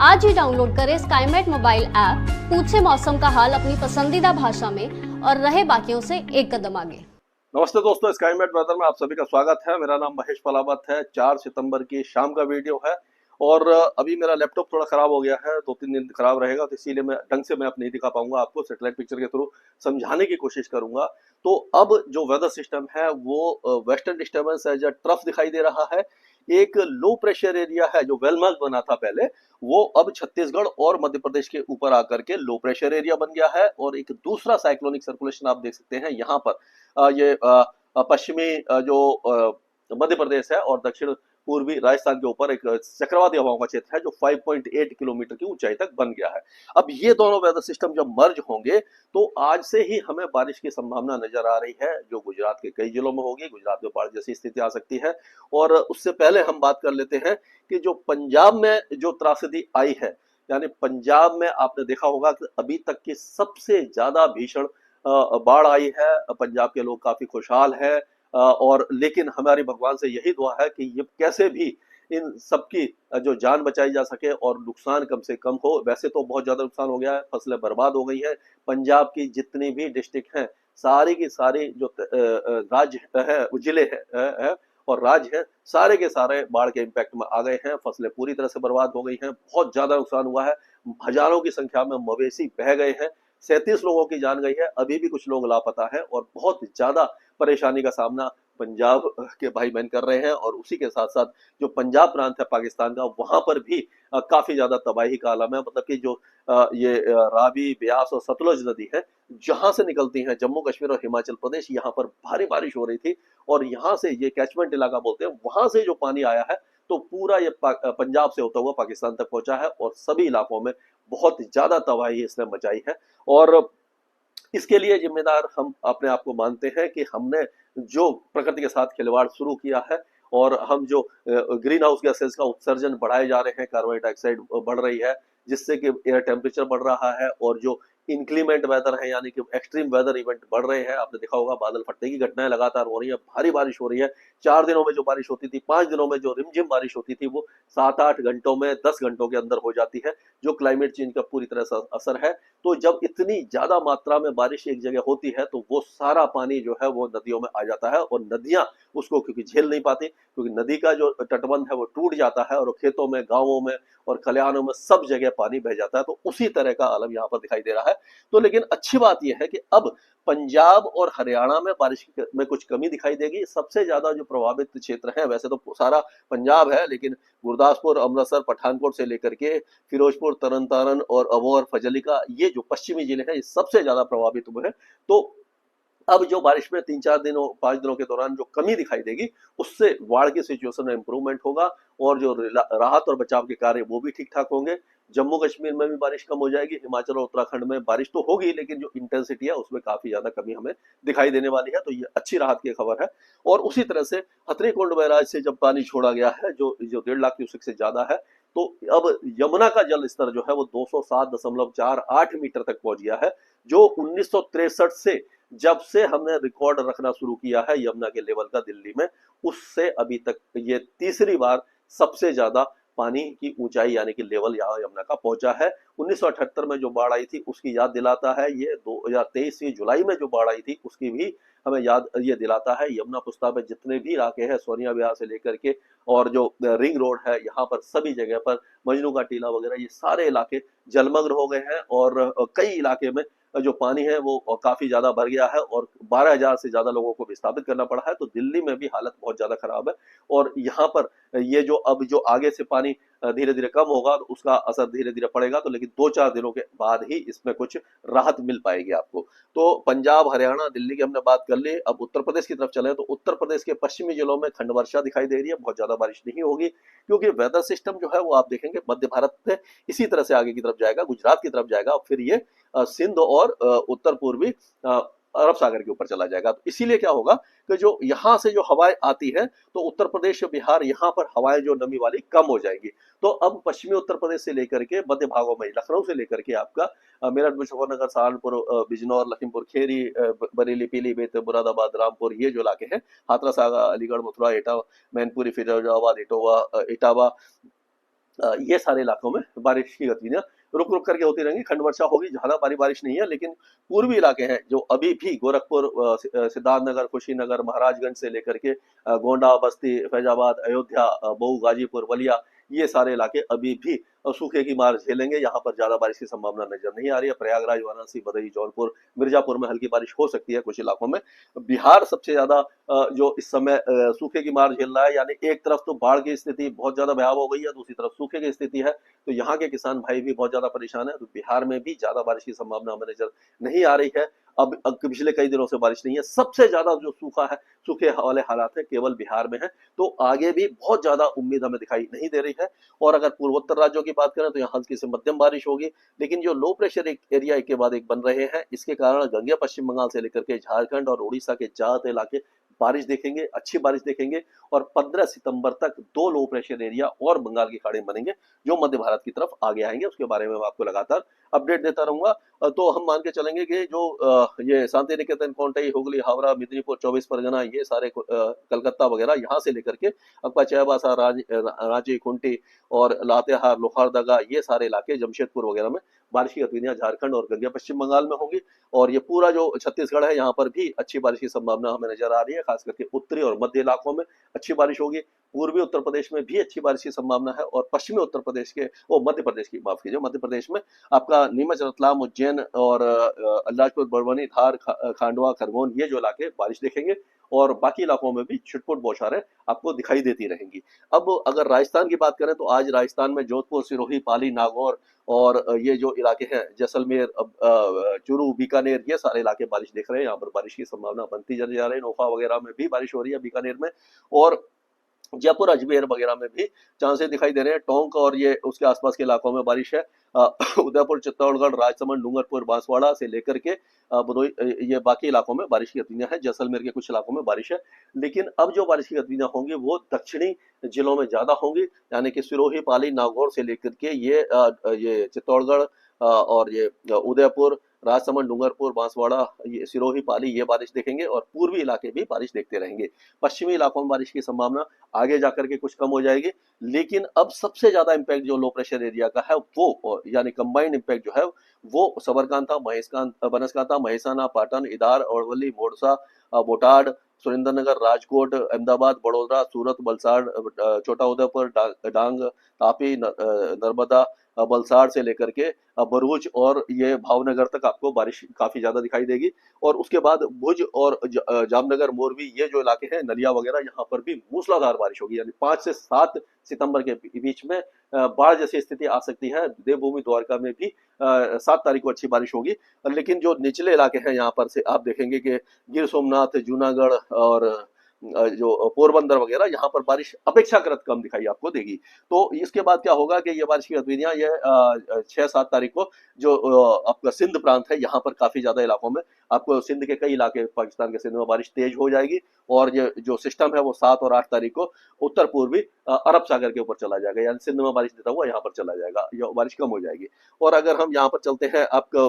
आज ही डाउनलोड करें Skymet mobile app, पूछे मौसम का हाल अपनी पसंदीदा भाषा में और रहे बाकियों से एक कदम आगे। नमस्ते दोस्तों, स्काईमेट वेदर में आप सभी का स्वागत है। मेरा नाम महेश पलावत है। 4 सितंबर की शाम का वीडियो है और अभी मेरा लैपटॉप थोड़ा खराब हो गया है, 2-3 दिन खराब रहेगा, तो इसीलिए मैं ढंग से मैप नहीं दिखा पाऊंगा आपको। सैटेलाइट पिक्चर के थ्रू समझाने की कोशिश करूंगा। तो अब जो वेदर सिस्टम है वो western disturbance as a trough दिखाई दे रहा है। एक लो प्रेशर एरिया है जो वेलमार्क बना था पहले, वो अब छत्तीसगढ़ और मध्य प्रदेश के ऊपर आकर के लो प्रेशर एरिया बन गया है। और एक दूसरा साइक्लोनिक सर्कुलेशन आप देख सकते हैं यहाँ पर। ये पश्चिमी जो मध्य प्रदेश है और दक्षिण पूर्वी राजस्थान के ऊपर एक चक्रवाती हवाओं का क्षेत्र है जो 5.8 किलोमीटर की ऊंचाई तक बन गया है। अब ये दोनों वेदर सिस्टम जब मर्ज होंगे तो आज से ही हमें बारिश की संभावना नजर आ रही है, जो गुजरात के कई जिलों में होगी। गुजरात में बाढ़ जैसी स्थिति आ सकती है। और उससे पहले हम बात कर लेते हैं कि जो पंजाब में जो त्रासदी आई है, यानी पंजाब में आपने देखा होगा कि अभी तक की सबसे ज्यादा भीषण बाढ़ आई है। पंजाब के लोग काफी खुशहाल है और लेकिन हमारी भगवान से यही दुआ है कि ये कैसे भी इन सबकी जो जान बचाई जा सके और नुकसान कम से कम हो। वैसे तो बहुत ज्यादा नुकसान हो गया है, फसलें बर्बाद हो गई है। पंजाब की जितनी भी डिस्ट्रिक्ट हैं, सारी की सारी जो राज्य है, जिले है और राज्य है, सारे के सारे बाढ़ के इम्पैक्ट में आ गए हैं। फसलें पूरी तरह से बर्बाद हो गई हैं, बहुत ज्यादा नुकसान हुआ है। हजारों की संख्या में मवेशी बह गए हैं। 37 लोगों की जान गई है, अभी भी कुछ लोग लापता है और बहुत ज्यादा परेशानी का सामना पंजाब के भाई बहन कर रहे हैं। और उसी के साथ साथ जो पंजाब प्रांत है पाकिस्तान का, वहां पर भी काफी ज्यादा तबाही का आलम है। मतलब कि जो ये रावी, ब्यास और सतलुज नदी है, जहां से निकलती हैं जम्मू कश्मीर और हिमाचल प्रदेश, यहाँ पर भारी बारिश हो रही थी और यहाँ से ये कैचमेंट इलाका बोलते हैं, वहां से जो पानी आया है तो पूरा ये पंजाब से होता हुआ पाकिस्तान तक पहुंचा है और सभी इलाकों में बहुत ज्यादा तबाही इसने मचाई है। और इसके लिए जिम्मेदार हम अपने आप को मानते हैं कि हमने जो प्रकृति के साथ खिलवाड़ शुरू किया है और हम जो ग्रीन हाउस गैसेस का उत्सर्जन बढ़ाए जा रहे हैं, कार्बन डाइऑक्साइड बढ़ रही है, जिससे कि एयर टेम्परेचर बढ़ रहा है और जो इंक्लीमेंट वेदर है यानी कि एक्सट्रीम वेदर इवेंट बढ़ रहे हैं। आपने देखा होगा बादल फटने की घटनाएं लगातार हो रही है, भारी बारिश हो रही है। 4 दिनों में जो बारिश होती थी, 5 दिनों में जो रिमझिम बारिश होती थी, वो 7-8 घंटों में, 10 घंटों के अंदर हो जाती है, जो क्लाइमेट चेंज का पूरी तरह से असर है। तो जब इतनी ज्यादा मात्रा में बारिश एक जगह होती है तो वो सारा पानी जो है वो नदियों में आ जाता है और नदियां उसको क्योंकि झेल नहीं पाती, क्योंकि नदी का जो तटबंध है वो टूट जाता है और खेतों में, गांवों में और खलिहानों में सब जगह पानी बह जाता है। तो उसी तरह का आलम यहाँ पर दिखाई दे रहा है। तो लेकिन अच्छी बात यह है कि अब पंजाब और हरियाणा में बारिश में कुछ कमी दिखाई देगी। सबसे ज्यादा जो प्रभावित क्षेत्र है, वैसे तो सारा पंजाब है, लेकिन गुरदासपुर, अमृतसर, पठानकोट से लेकर के फिरोजपुर, तरन तारण और अबोहर, फजलिका, ये जो पश्चिमी जिले हैं, ये सबसे ज्यादा प्रभावित हुए हैं। तो अब जो बारिश में 3-4 दिनों, 5 दिनों के दौरान जो कमी दिखाई देगी, उससे बाढ़ की सिचुएशन में इंप्रूवमेंट होगा और जो राहत और बचाव के कार्य वो भी ठीक ठाक होंगे। जम्मू कश्मीर में भी बारिश कम हो जाएगी। हिमाचल और उत्तराखंड में बारिश तो होगी, लेकिन जो इंटेंसिटी है उसमें काफी ज्यादा कमी हमें दिखाई देने वाली है। तो ये अच्छी राहत की खबर है। और उसी तरह से हथनीकुंड बैराज से जब पानी छोड़ा गया है, जो 1.5 लाख क्यूसेक से ज्यादा है, तो अब यमुना का जल स्तर जो है वो 207.48 मीटर तक पहुंच गया है, जो 1963 से, जब से हमने रिकॉर्ड रखना शुरू किया है यमुना के लेवल का दिल्ली में, उससे अभी तक ये तीसरी बार सबसे ज्यादा पानी की ऊंचाई यानी कि लेवल यहाँ यमुना का पहुंचा है। 1978 में जो बाढ़ आई थी उसकी याद दिलाता है ये। 2023 की जुलाई में जो बाढ़ आई थी उसकी भी हमें याद ये दिलाता है। यमुना पुस्ता में जितने भी इलाके हैं, सोनिया विहार से लेकर के और जो रिंग रोड है, यहाँ पर सभी जगह पर मजनू का टीला वगैरह, ये सारे इलाके जलमग्न हो गए हैं और कई इलाके में जो पानी है वो काफी ज्यादा भर गया है और 12,000 से ज्यादा लोगों को विस्थापित करना पड़ा है। तो दिल्ली में भी हालत बहुत ज्यादा खराब है और यहाँ पर ये जो अब जो आगे से पानी धीरे धीरे कम होगा तो उसका असर धीरे धीरे पड़ेगा। तो लेकिन 2-4 दिनों के बाद ही इसमें कुछ राहत मिल पाएगी आपको। तो पंजाब, हरियाणा, दिल्ली की हमने बात कर ली। अब उत्तर प्रदेश की तरफ चले तो उत्तर प्रदेश के पश्चिमी जिलों में खंड वर्षा दिखाई दे रही है। बहुत ज्यादा बारिश नहीं होगी क्योंकि वेदर सिस्टम जो है वो आप देखेंगे मध्य भारत में इसी तरह से आगे की तरफ जाएगा, गुजरात की तरफ जाएगा और फिर ये सिंध और उत्तर पूर्वी अरब सागर के ऊपर चला जाएगा। तो इसीलिए क्या होगा कि जो यहाँ से जो हवाएं आती है तो उत्तर प्रदेश, बिहार, यहाँ पर हवाएं जो नमी वाली कम हो जाएंगी। तो अब पश्चिमी उत्तर प्रदेश से लेकर के मध्य भागों में, लखनऊ से लेकर के आपका मेरठ, मुजफ्फरनगर, सहारनपुर, बिजनौर, लखीमपुर खीरी, बरेली, पीलीभीत, मुरादाबाद, रामपुर, ये जो इलाके हैं, हाथरस, अलीगढ़, मथुरा, एटा, मैनपुरी, फिरोजाबाद, इटावा, ये सारे इलाकों में बारिश की गतिविधियां रुक रुक करके होती रहेंगी। खंड वर्षा होगी, ज्यादा भारी बारिश नहीं है, लेकिन पूर्वी इलाके हैं जो अभी भी गोरखपुर, सिद्धार्थनगर, कुशीनगर, महाराजगंज से लेकर के गोंडा, बस्ती, फैजाबाद, अयोध्या, मऊ, गाजीपुर, बलिया, ये सारे इलाके अभी भी सूखे की मार झेलेंगे। यहाँ पर ज्यादा बारिश की संभावना नजर नहीं आ रही है। प्रयागराज, वाराणसी, भदोही, जौनपुर, मिर्जापुर में हल्की बारिश हो सकती है कुछ इलाकों में। बिहार सबसे ज्यादा जो इस समय सूखे की मार झेल रहा है, यानी एक तरफ तो बाढ़ की स्थिति बहुत ज्यादा भयावह हो गई है, दूसरी तरफ सूखे की स्थिति है, तो यहाँ के किसान भाई भी बहुत ज्यादा परेशान है। तो बिहार में भी ज्यादा बारिश की संभावना हमें नजर नहीं आ रही है। अब पिछले कई दिनों से बारिश नहीं है। सबसे ज्यादा जो सूखा है, सूखे वाले हालात है केवल बिहार में है, तो आगे भी बहुत ज्यादा उम्मीद हमें दिखाई नहीं दे रही है। और अगर पूर्वोत्तर राज्यों की बात करें तो यहाँ हल्की से मध्यम बारिश होगी, लेकिन जो लो प्रेशर एरिया एक के बाद एक बन रहे हैं, इसके कारण गंगे पश्चिम बंगाल से लेकर के झारखंड और उड़ीसा के ज्यादातर इलाके बारिश देखेंगे, अच्छी बारिश देखेंगे। और 15 सितंबर तक 2 लो प्रेशर एरिया और बंगाल की खाड़ी बनेंगे जो मध्य भारत की तरफ आगे आएंगे। उसके बारे में मैं आपको लगातार अपडेट देता रहूंगा। तो हम मान के चलेंगे कि जो ये शांति निकेतन, कोंटई, हुगली, हावड़ा, मिदनीपुर, 24 परगना, ये सारे कलकत्ता वगैरह, यहाँ से लेकर के आपका चाईबासा, रांची, खूंटी और लातेहार, लोहारदगा, ये सारे इलाके, जमशेदपुर वगैरह में बारिश की गतिविधियां झारखंड और गंगे पश्चिम बंगाल में होंगी। और ये पूरा जो छत्तीसगढ़ है, यहाँ पर भी अच्छी बारिश की संभावना हमें नजर आ रही है। खास करके उत्तरी और मध्य इलाकों में अच्छी बारिश होगी। पूर्वी उत्तर प्रदेश में भी अच्छी बारिश की संभावना है। और पश्चिमी उत्तर प्रदेश के, मध्य प्रदेश की, माफ कीजिए, मध्य प्रदेश में आपका नीमच, रतलाम, उज्जैन और अलीराजपुर, बड़वानी, धार, खांडवा, खरगोन, ये जो इलाके बारिश देखेंगे। और बाकी इलाकों में भी छुटपुट बौछारें आपको दिखाई देती रहेंगी। अब अगर राजस्थान की बात करें तो आज राजस्थान में जोधपुर, सिरोही, पाली, नागौर और ये जो इलाके हैं, जैसलमेर, चूरू, बीकानेर, ये सारे इलाके बारिश देख रहे हैं। यहाँ पर बारिश की संभावना बनती जा रही है। नोखा वगैरह में भी बारिश हो रही है, बीकानेर में, और जयपुर, अजमेर वगैरह में भी चांसेस दिखाई दे रहे हैं। टोंक और ये उसके आसपास के इलाकों में बारिश है। उदयपुर, चित्तौड़गढ़, राजसमंद, डूंगरपुर, बांसवाड़ा से लेकर के भदोही, ये बाकी इलाकों में बारिश की गतिविधियां हैं। जैसलमेर के कुछ इलाकों में बारिश है। लेकिन अब जो बारिश की गतिविधियां होंगी वो दक्षिणी जिलों में ज्यादा होंगी, यानी कि सिरोही, पाली, नागौर से लेकर के ये चित्तौड़गढ़ और ये उदयपुर, राजसमंद, डूंगरपुर, बांसवाड़ा, ये सिरोही, पाली, ये बारिश देखेंगे। और पूर्वी इलाके भी बारिश देखते रहेंगे। पश्चिमी इलाकों में बारिश की संभावना आगे जाकर के कुछ कम हो जाएगी। लेकिन अब सबसे ज्यादा इम्पैक्ट जो लो प्रेशर एरिया का है वो, यानी कंबाइंड इम्पैक्ट जो है वो सबरकांठा, बनासकांठा, महसाना, पाटन, इदार, अरवली, मोड़सा, बोटाड, सुरेंद्रनगर, राजकोट, अहमदाबाद, बड़ोदरा, सूरत, वलसाड़, छोटा उदयपुर, डांग, तापी, नर्मदा, वलसाड़ से लेकर के भरूच और ये भावनगर तक आपको बारिश काफी ज्यादा दिखाई देगी। और उसके बाद भुज और जामनगर, मोरबी, ये जो इलाके हैं, नलिया वगैरह, यहाँ पर भी मूसलाधार बारिश होगी। यानी 5 से 7 सितंबर के बीच में बाढ़ जैसी स्थिति आ सकती है। देवभूमि द्वारका में भी 7 तारीख को अच्छी बारिश होगी। लेकिन जो निचले इलाके हैं, यहाँ पर से आप देखेंगे कि गिर सोमनाथ, जूनागढ़ और जो पोरबंदर वगैरह, यहाँ पर बारिश अपेक्षाकृत कम दिखाई आपको देगी। तो इसके बाद क्या होगा कि ये बारिश की गतिविधियां ये 6-7 तारीख को जो आपका सिंध प्रांत है, यहाँ पर काफी ज्यादा इलाकों में आपको, सिंध के कई इलाके, पाकिस्तान के सिंध में बारिश तेज हो जाएगी। और ये जो सिस्टम है वो 7 और 8 तारीख को उत्तर पूर्वी अरब सागर के ऊपर चला जाएगा, यानी सिंध में बारिश देता हुआ यहाँ पर चला जाएगा, ये बारिश कम हो जाएगी। और अगर हम यहाँ पर चलते हैं, आपको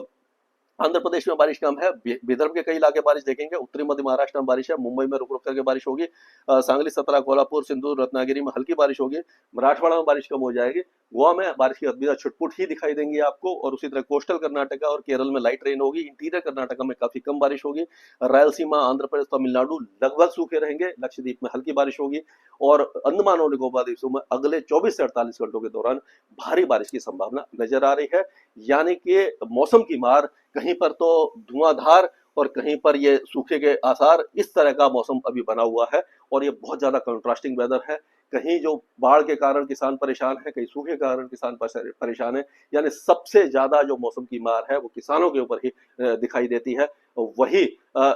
आंध्र प्रदेश में बारिश कम है। विदर्भ के कई इलाके बारिश देखेंगे। उत्तरी मध्य महाराष्ट्र में बारिश है। मुंबई में रुक रुक करके बारिश होगी। सांगली, सतना, कोल्हापुर, सिंधु, रत्नागिरी में हल्की बारिश होगी। मराठवाड़ा में बारिश कम हो जाएगी। गोवा में बारिश की गतिविधियां छुटपुट ही दिखाई देंगी आपको। और उसी तरह कोस्टल कर्नाटका और केरल में लाइट रेन होगी। इंटीरियर कर्नाटका में काफी कम बारिश होगी। रायलसीमा, आंध्र प्रदेश, तमिलनाडु लगभग सूखे रहेंगे। लक्षद्वीप में हल्की बारिश होगी। और अंडमान और निकोबार द्वीपों में अगले 24 से 48 घंटों के दौरान भारी बारिश की संभावना नजर आ रही है। यानी कि मौसम की मार, कहीं पर तो धुआंधार और कहीं पर ये सूखे के आसार, इस तरह का मौसम अभी बना हुआ है। और ये बहुत ज्यादा कंट्रास्टिंग वेदर है। कहीं जो बाढ़ के कारण किसान परेशान है, कहीं सूखे के कारण किसान परेशान है। यानी सबसे ज्यादा जो मौसम की मार है वो किसानों के ऊपर ही दिखाई देती है। वही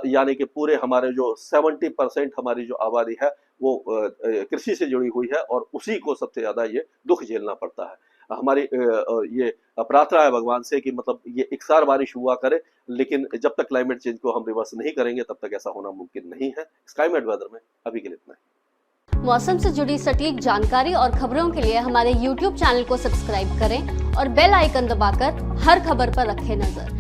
यानी कि पूरे हमारे जो 70% हमारी जो आबादी है वो कृषि से जुड़ी हुई है। और उसी को सबसे ज्यादा ये दुख झेलना पड़ता है। हमारी ये प्रार्थना है भगवान से कि मतलब ये एकसार बारिश हुआ करे। लेकिन जब तक क्लाइमेट चेंज को हम रिवर्स नहीं करेंगे तब तक ऐसा होना मुमकिन नहीं है। स्काईमेट वेदर में अभी के लिए इतना है। मौसम से जुड़ी सटीक जानकारी और खबरों के लिए हमारे YouTube चैनल को सब्सक्राइब करें और बेल आइकन दबाकर हर खबर पर रखें नजर।